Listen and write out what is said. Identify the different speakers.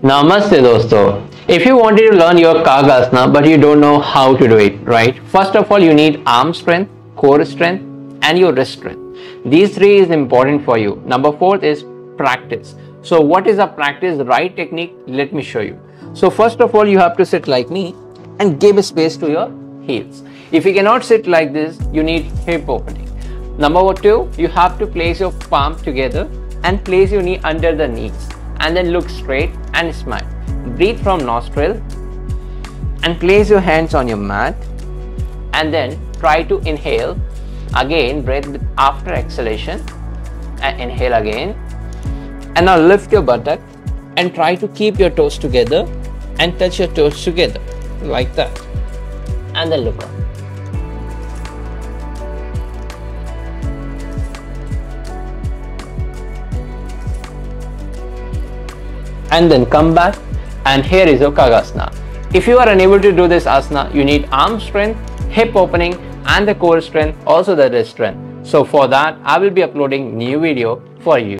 Speaker 1: Namaste dosto. If you wanted to learn your Kakasana but you don't know how to do it, right? First of all, you need arm strength, core strength and your wrist strength. These three is important for you. Number four is practice. So what is a practice? The right technique? Let me show you. So first of all, you have to sit like me and give space to your heels. If you cannot sit like this, you need hip opening. Number two, you have to place your palm together and place your knee under the knees and then look straight and smile. Breathe from nostril and place your hands on your mat and then try to inhale. Again, breathe after exhalation and inhale again. And now lift your buttock and try to keep your toes together and touch your toes together like that. And then look up. And then come back, and here is your Kakasana. If you are unable to do this asana, you need arm strength, hip opening and the core strength, also the wrist strength. So for that, I will be uploading new video for you.